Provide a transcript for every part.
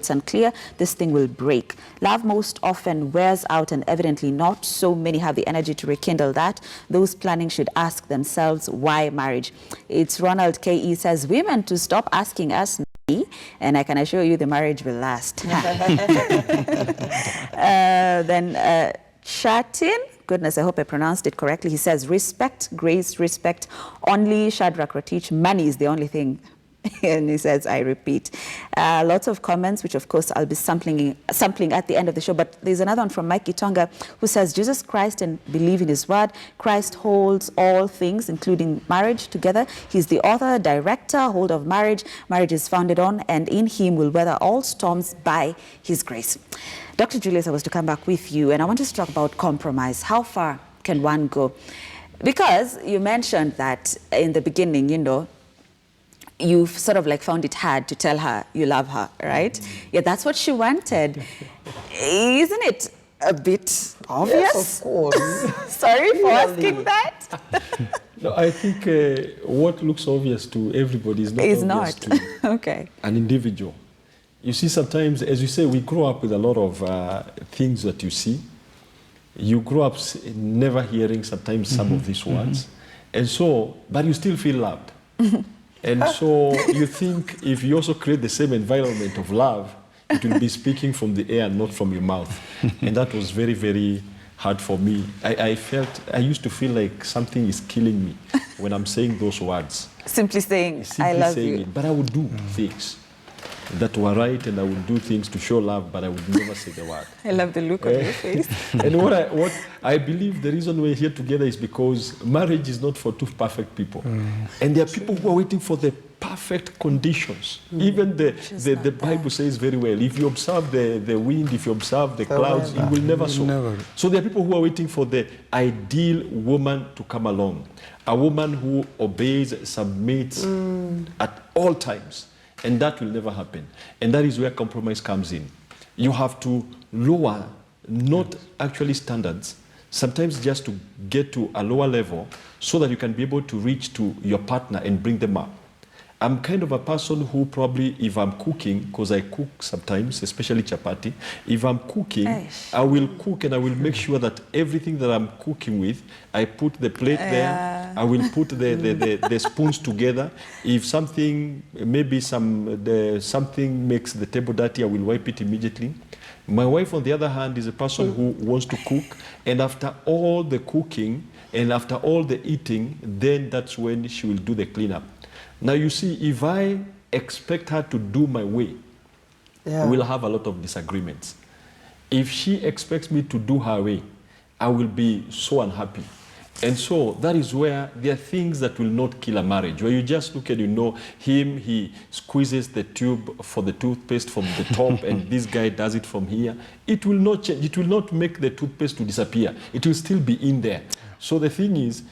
it's unclear, this thing will break. Love most often wears out, and evidently not so many have the energy to rekindle that. Those planning should ask themselves, why marriage? It's Ronald K.E. says, women to stop asking us, and I can assure you the marriage will last. Then Chatin, goodness, I hope I pronounced it correctly. He says, respect, grace, respect. Only Shadrach Rotich, money is the only thing. And he says, I repeat. Lots of comments, which of course I'll be sampling at the end of the show. But there's another one from Mikey Tonga who says, Jesus Christ and believe in his word. Christ holds all things, including marriage, together. He's the author, director, hold of marriage. Marriage is founded on, and in him will weather all storms by his grace. Dr. Julius, I was to come back with you, and I want us to talk about compromise. How far can one go? Because you mentioned that in the beginning, you know, you've sort of like found it hard to tell her you love her, right? Mm-hmm. Yeah, that's what she wanted. Isn't it a bit obvious? Yes, of course. Sorry for asking that. No, I think what looks obvious to everybody is not obvious to okay. an individual. You see, sometimes, as you say, we grow up with a lot of things that you see. You grow up never hearing sometimes some of these words. And so, but you still feel loved. And so you think if you also create the same environment of love, it will be speaking from the air, not from your mouth. And that was very, very hard for me. I used to feel like something is killing me when I'm saying those words. Simply saying, I love you. But I would do things that were right, and I would do things to show love, but I would never say the word. I love the look on your face. And what I believe the reason we're here together is because marriage is not for two perfect people. And there are people who are waiting for the perfect conditions. Even the Bible says very well, if you observe the wind, if you observe the clouds, it will never sow. So there are people who are waiting for the ideal woman to come along. A woman who obeys, submits at all times. And that will never happen. And that is where compromise comes in. You have to lower, not actually standards, sometimes just to get to a lower level so that you can be able to reach to your partner and bring them up. I'm kind of a person who probably, if I'm cooking, because I cook sometimes, especially chapati, if I'm cooking, I will cook and I will make sure that everything that I'm cooking with, I put the plate there, I will put the spoons together. If something, maybe something makes the table dirty, I will wipe it immediately. My wife, on the other hand, is a person who wants to cook, and after all the cooking and after all the eating, then that's when she will do the cleanup. Now, you see, if I expect her to do my way, we'll have a lot of disagreements. If she expects me to do her way, I will be so unhappy. And so that is where there are things that will not kill a marriage, where you just look and you know him, he squeezes the tube for the toothpaste from the top, and this guy does it from here. It will not change. It will not make the toothpaste to disappear. It will still be in there. So the thing is,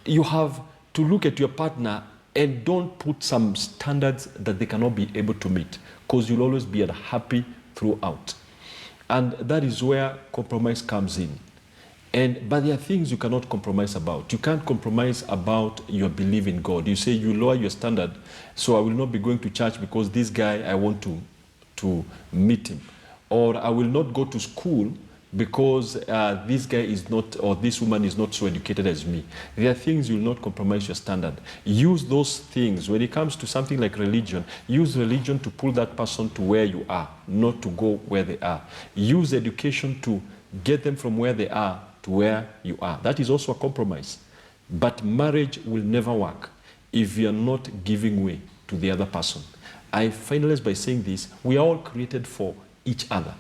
you have to look at your partner and don't put some standards that they cannot be able to meet, because you'll always be unhappy throughout. And that is where compromise comes in. But there are things you cannot compromise about. You can't compromise about your belief in God. You say you lower your standard, so I will not be going to church because this guy, I want to meet him. Or I will not go to school because this guy is not, or this woman is not so educated as me. There are things you will not compromise your standard. Use those things. When it comes to something like religion, use religion to pull that person to where you are, not to go where they are. Use education to get them from where they are to where you are. That is also a compromise. But marriage will never work if you are not giving way to the other person. I finalize by saying this: we are all created for each other.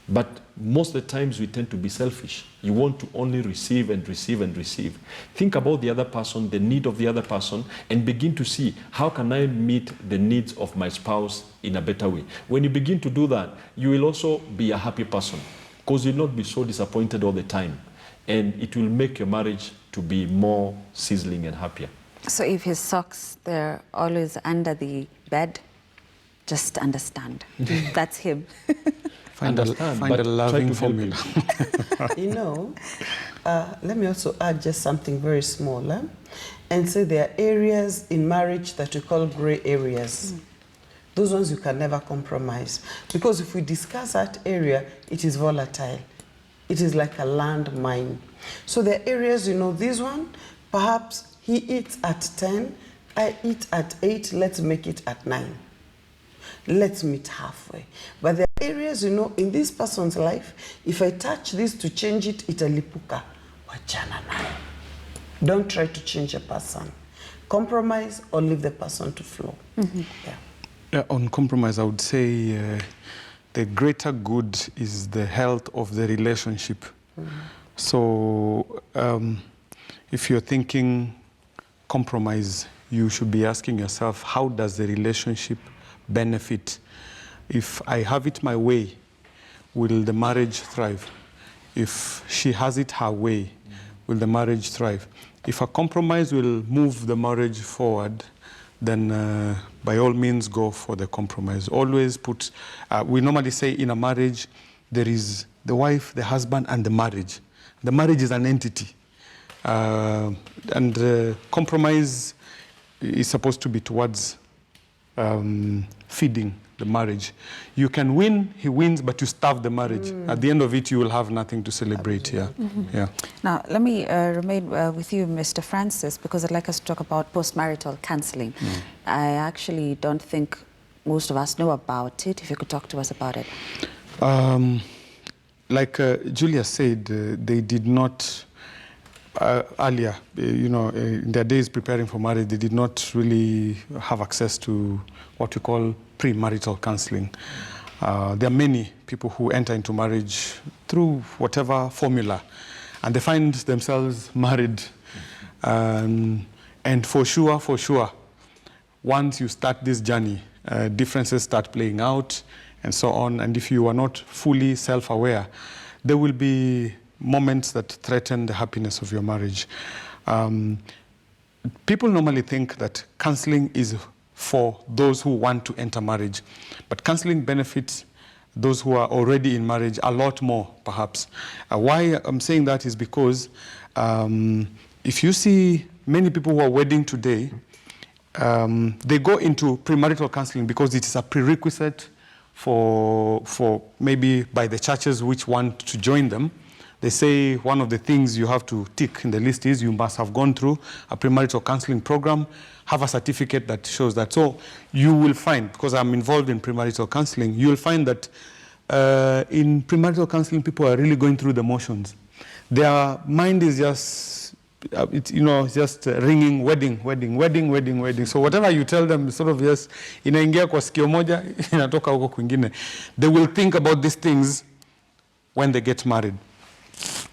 But most of the times we tend to be selfish. You want to only receive and receive and receive. Think about the other person, the need of the other person, and begin to see, how can I meet the needs of my spouse in a better way? When you begin to do that, you will also be a happy person, because you'll not be so disappointed all the time. And it will make your marriage to be more sizzling and happier. So if his socks, they're always under the bed, just understand. That's him. Find a loving formula. You know, let me also add just something very small. And say there are areas in marriage that we call gray areas. those ones you can never compromise. Because if we discuss that area, it is volatile. It is like a landmine. So there are areas, this one, perhaps he eats at 10, I eat at 8, let's make it at 9. Let's meet halfway. But there are areas, in this person's life, if I touch this to change it, italipuka. Wachana nayo. Don't try to change a person. Compromise or leave the person to flow. Yeah. On compromise, I would say the greater good is the health of the relationship. So if you're thinking compromise, you should be asking yourself, how does the relationship benefit? If I have it my way, will the marriage thrive? If she has it her way, will the marriage thrive? If a compromise will move the marriage forward, then by all means go for the compromise. Always put, we normally say in a marriage, there is the wife, the husband, and the marriage. The marriage is an entity. And compromise is supposed to be towards feeding the marriage. You can win, he wins, but you starve the marriage. At the end of it, you will have nothing to celebrate here. Yeah. Now, let me remain with you, Mr. Francis, because I'd like us to talk about post-marital counseling. I actually don't think most of us know about it. If you could talk to us about it. Like Julia said, they did not, earlier, in their days preparing for marriage, they did not really have access to what we call premarital counseling. There are many people who enter into marriage through whatever formula, and they find themselves married. And for sure, once you start this journey, differences start playing out and so on. And if you are not fully self-aware, there will be moments that threaten the happiness of your marriage. People normally think that counseling is for those who want to enter marriage, but counseling benefits those who are already in marriage a lot more, perhaps. Why I'm saying that is because if you see many people who are wedding today, they go into premarital counseling because it is a prerequisite for maybe by the churches which want to join them. They say one of the things you have to tick in the list is you must have gone through a premarital counseling program, have a certificate that shows that. So you will find, because I'm involved in premarital counseling, you will find that in premarital counseling, people are really going through the motions. Their mind is just, just ringing wedding. So whatever you tell them, sort of just inaingia kwa sikio moja, inatoka huko kwingine. They will think about these things when they get married.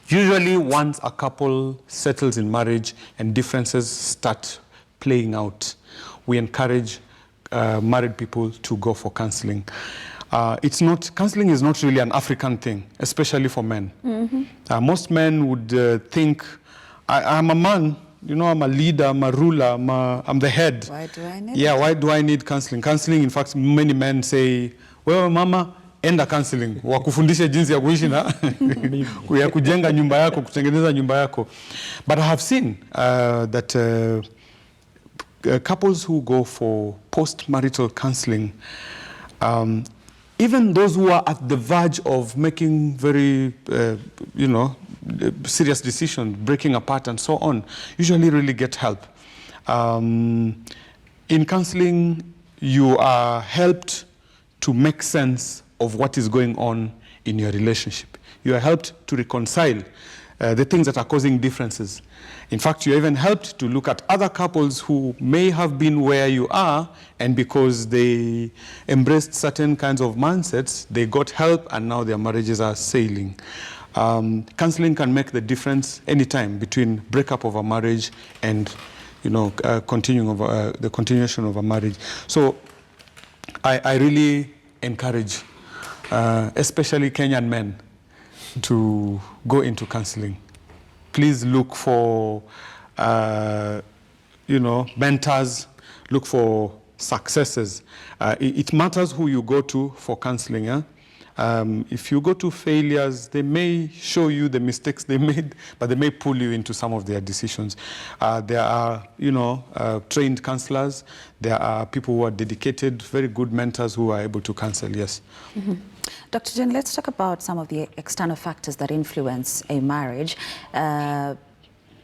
Usually once a couple settles in marriage and differences start playing out, we encourage married people to go for counseling. Counseling is not really an African thing, especially for men. Most men would think, I'm a man, I'm a leader, I'm a ruler, I'm the head. Why do I need Yeah, why do I need counseling? Counseling, in fact, many men say, well, mama, enda counseling, wakufundishe jinsi ya kuishi na ya kujenga nyumba yako, kutengeneza nyumba yako. But I have seen that couples who go for post-marital counseling, even those who are at the verge of making very, serious decisions, breaking apart and so on, usually really get help. In counseling, you are helped to make sense of what is going on in your relationship. You are helped to reconcile the things that are causing differences. In fact, you're even helped to look at other couples who may have been where you are, and because they embraced certain kinds of mindsets, they got help and now their marriages are sailing. Counseling can make the difference anytime between breakup of a marriage and the continuation of a marriage. So I really encourage, especially Kenyan men, to go into counseling. Please look for, mentors, look for successes. It matters who you go to for counseling. If you go to failures, they may show you the mistakes they made, but they may pull you into some of their decisions. There are, trained counselors. There are people who are dedicated, very good mentors who are able to counsel, yes. Mm-hmm. Dr. Jane, let's talk about some of the external factors that influence a marriage.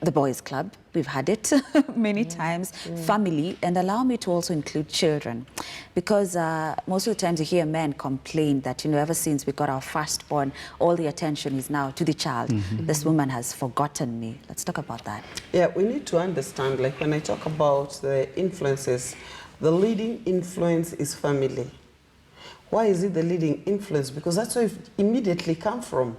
The boys' club, we've had it many times, family, and allow me to also include children. Because most of the times you hear men complain that, ever since we got our firstborn, all the attention is now to the child. This woman has forgotten me. Let's talk about that. Yeah, we need to understand, like when I talk about the influences, the leading influence is family. Why is it the leading influence? Because that's where you immediately come from.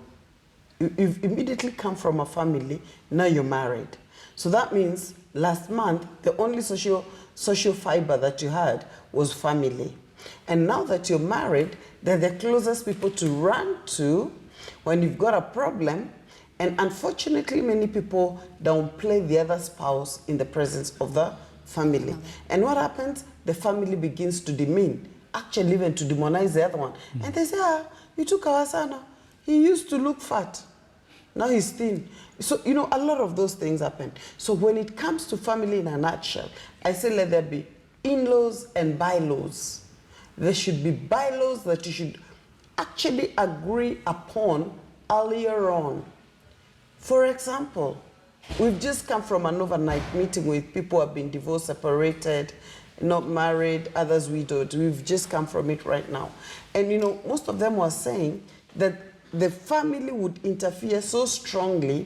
You've immediately come from a family, now you're married. So that means last month, the only social fiber that you had was family. And now that you're married, they're the closest people to run to when you've got a problem. And unfortunately, many people downplay the other spouse in the presence of the family. And what happens? The family begins to demean, actually even to demonize the other one. And they say, you took our son. He used to look fat. Now he's thin. So, a lot of those things happen. So when it comes to family in a nutshell, I say let there be in-laws and by-laws. There should be by-laws that you should actually agree upon earlier on. For example, we've just come from an overnight meeting with people who have been divorced, separated, not married, others widowed. We've just come from it right now. And, most of them were saying that the family would interfere so strongly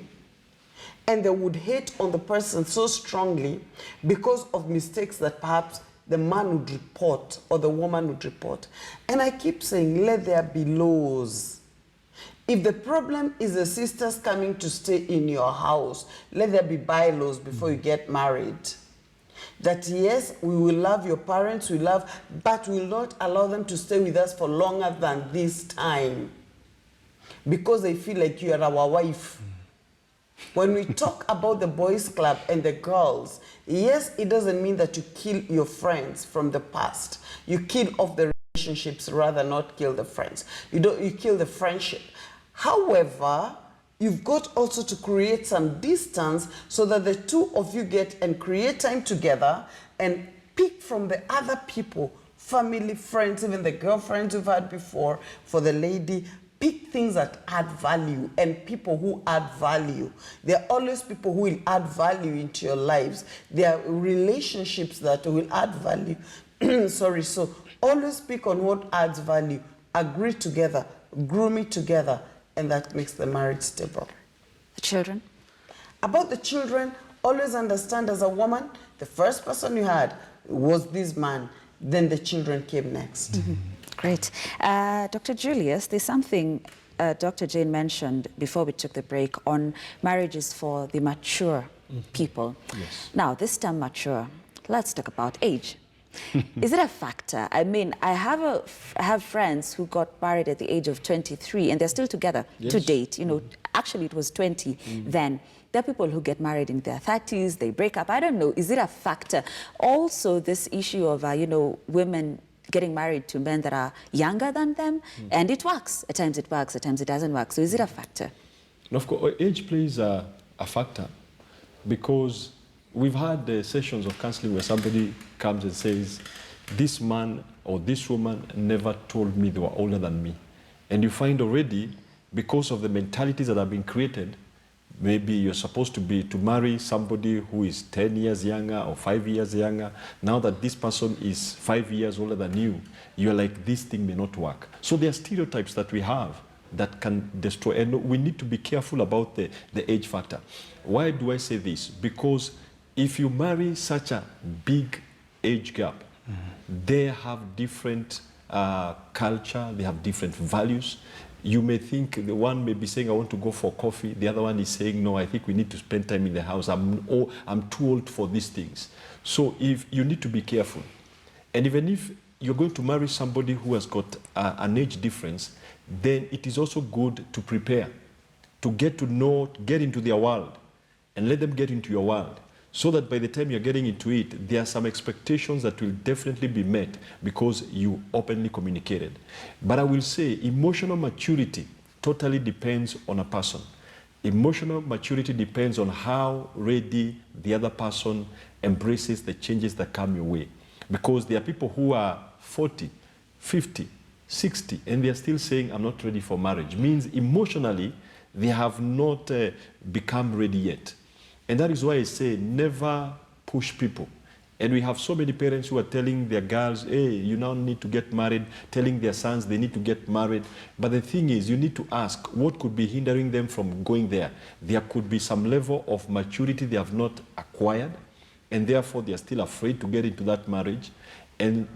and they would hate on the person so strongly because of mistakes that perhaps the man would report or the woman would report. And I keep saying, let there be laws. If the problem is the sisters coming to stay in your house, let there be bylaws before you get married. That yes, we will love your parents, but we will not allow them to stay with us for longer than this time. Because they feel like you are our wife. When we talk about the boys' club and the girls, yes, it doesn't mean that you kill your friends from the past. You kill off the relationships rather not kill the friends. You kill the friendship. However, you've got also to create some distance so that the two of you get and create time together and pick from the other people, family, friends, even the girlfriends you've had before, for the lady. Pick things that add value and people who add value. There are always people who will add value into your lives. There are relationships that will add value. So always pick on what adds value. Agree together, groom it together, and that makes the marriage stable. The children? About the children, always understand as a woman, the first person you had was this man, then the children came next. Great. Dr. Julius, there's something Dr. Jane mentioned before we took the break on marriages for the mature people. Yes. Now, this term mature, let's talk about age. Is it a factor? I mean, I have friends who got married at the age of 23 and they're still together to date. Actually it was 20 then. There are people who get married in their 30s, they break up. I don't know. Is it a factor? Also, this issue of, women getting married to men that are younger than them, and it works. At times it works, at times it doesn't work. So is it a factor? And of course, age plays a factor because we've had sessions of counseling where somebody comes and says, this man or this woman never told me they were older than me. And you find already, because of the mentalities that have been created, maybe you're supposed to marry somebody who is 10 years younger or 5 years younger. Now that this person is 5 years older than you, you're like, this thing may not work. So there are stereotypes that we have that can destroy, and we need to be careful about the age factor. Why do I say this? Because if you marry such a big age gap, they have different culture, they have different values. You may think the one may be saying, I want to go for coffee. The other one is saying, no, I think we need to spend time in the house. I'm too old for these things. So if you need to be careful. And even if you're going to marry somebody who has got an age difference, then it is also good to prepare, to get to know, get into their world, and let them get into your world. so that by the time you're getting into it, there are some expectations that will definitely be met because you openly communicated. But I will say emotional maturity totally depends on a person. Emotional maturity depends on how ready the other person embraces the changes that come your way. Because there are people who are 40, 50, 60, and they are still saying, I'm not ready for marriage. Means emotionally, they have not become ready yet. And that is why I say never push people. And we have so many parents who are telling their girls, hey, you now need to get married, telling their sons they need to get married. But the thing is, you need to ask, what could be hindering them from going there? There could be some level of maturity they have not acquired, and therefore they are still afraid to get into that marriage. And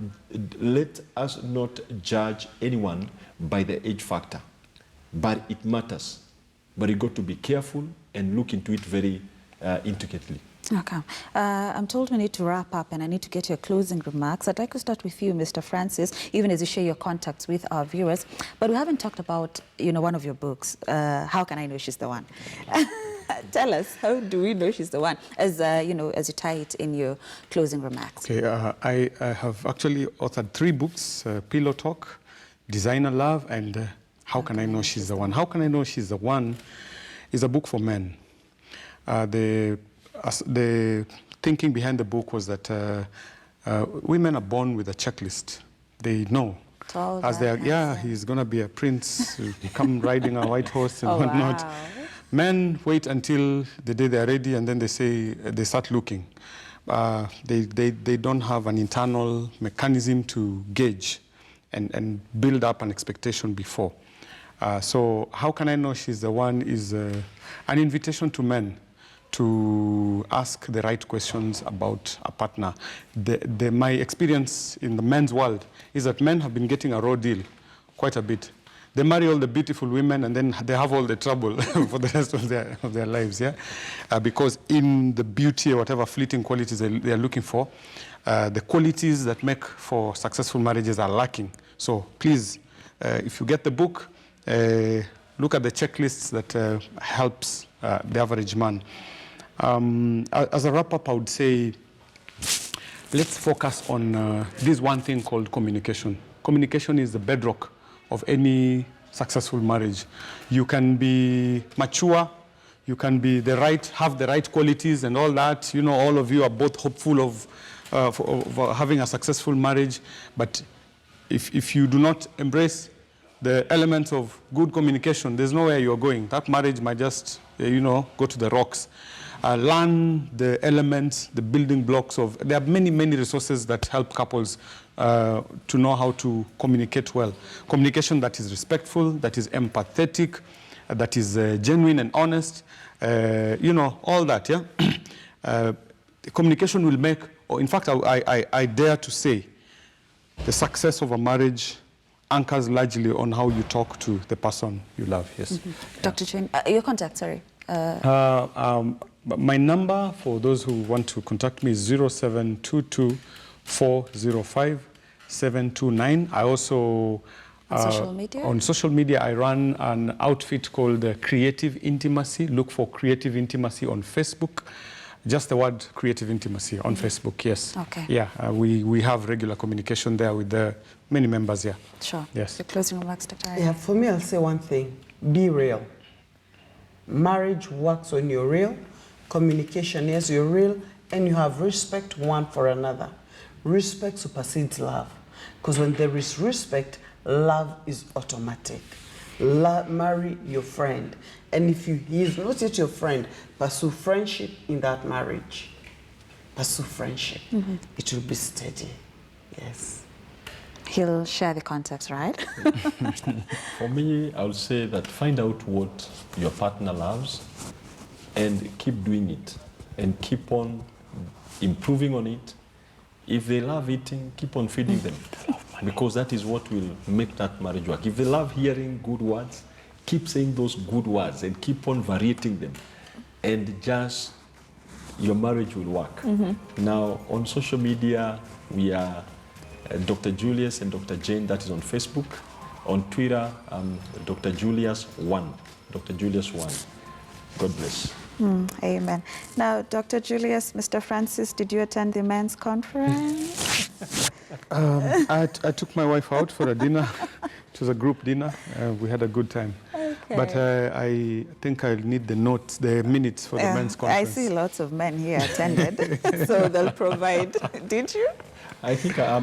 let us not judge anyone by the age factor. But it matters. But you got to be careful and look into it very intricately. Okay. I'm told we need to wrap up and I need to get your closing remarks. I'd like to start with you, Mr. Francis, even as you share your contacts with our viewers. But we haven't talked about, one of your books, How Can I Know She's the One? Tell us, how do we know she's the one, as you tie it in your closing remarks? Okay, I have actually authored 3 books, Pillow Talk, Designer Love, and How Can I Know She's the One? How Can I Know She's the One is a book for men. The thinking behind the book was that women are born with a checklist. They know. As they are, he's going to be a prince, he'll come riding a white horse and whatnot. Wow. Men wait until the day they are ready and then they start looking. They don't have an internal mechanism to gauge and build up an expectation before. So How Can I Know She's the One is an invitation to men to ask the right questions about a partner. My experience in the men's world is that men have been getting a raw deal quite a bit. They marry all the beautiful women and then they have all the trouble for the rest of their lives, yeah? Because in the beauty or whatever fleeting qualities they are looking for, the qualities that make for successful marriages are lacking. So please, if you get the book, look at the checklists that helps the average man. As a wrap-up, I would say, let's focus on this one thing called communication. Communication is the bedrock of any successful marriage. You can be mature, you can be have the right qualities and all that. All of you are both hopeful of having a successful marriage, but if you do not embrace the elements of good communication, there's nowhere you're going. That marriage might just, go to the rocks. Learn the elements, the building blocks of. There are many, many resources that help couples to know how to communicate well. Communication that is respectful, that is empathetic, that is genuine and honest. All that. Yeah. Communication will make, or in fact, I dare to say, the success of a marriage anchors largely on how you talk to the person you love. Yes. Mm-hmm. Dr. Chen, your contact, sorry. My number for those who want to contact me is 0722 405 729. I also on social media I run an outfit called Creative Intimacy. Look for Creative Intimacy on Facebook. Just the word Creative Intimacy on Facebook. Yes. Okay. Yeah. We have regular communication there with many members. Yeah. Sure. Yes. Your closing remarks, Dr. Yeah. For me, I'll say one thing: be real. Marriage works when you're real. Communication, yes, you're real, and you have respect one for another. Respect supersedes love, because when there is respect, love is automatic. Marry your friend, and if he is not yet your friend, pursue friendship in that marriage. Pursue friendship. Mm-hmm. It will be steady. Yes. He'll share the contacts, right? For me, I would say that find out what your partner loves and keep doing it and keep on improving on it. If they love eating, keep on feeding them, because that is what will make that marriage work. If they love hearing good words, keep saying those good words and keep on varying them, and just your marriage will work. Mm-hmm. Now, on social media, we are Dr. Julius and Dr. Jane, that is on Facebook. On Twitter, Dr. Julius 1. Dr. Julius 1. God bless. Amen. Now, Dr. Julius, Mr. Francis, did you attend the men's conference? I took my wife out for a dinner. It was a group dinner. We had a good time. Okay. But I think I'll need the notes, the minutes for the men's conference. I see lots of men here attended, so they'll provide. Did you? I think I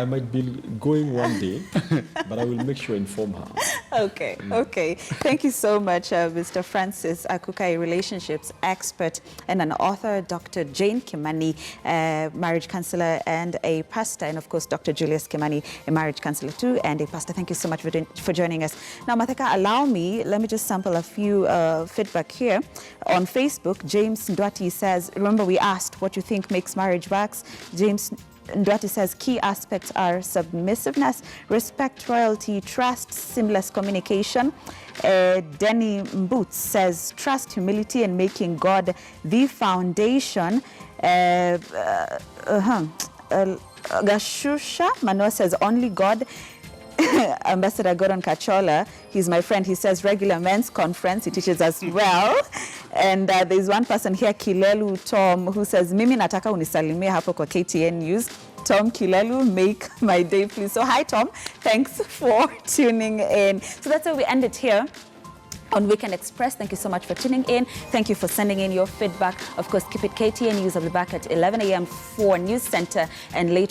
might be going one day, but I will make sure inform her. Okay, okay. Thank you so much, Mr. Francis Akukai, relationships expert and an author, Dr. Jane Kimani, marriage counselor and a pastor, and of course, Dr. Julius Kimani, a marriage counselor too, and a pastor. Thank you so much for joining us. Now, Matheka, let me just sample a few feedback here. On Facebook, James Ndwati says, remember we asked what you think makes marriage works. James Ndwati says key aspects are submissiveness, respect, royalty, trust, seamless communication. Denny Mboots says trust, humility, and making God the foundation. Gashusha Manoa says only God. Ambassador Gordon Kachola, he's my friend, he says regular men's conference, he teaches us well. And there's one person here, Kilelu Tom, who says mimi nataka unisalimie hapo kwa KTN News. Tom Kilelu, make my day please. So hi Tom, thanks for tuning in. So that's where we end it here on Weekend Express. Thank you so much for tuning in. Thank you for sending in your feedback. Of course, keep it KTN News. I'll be back at 11 a.m. for News Center and later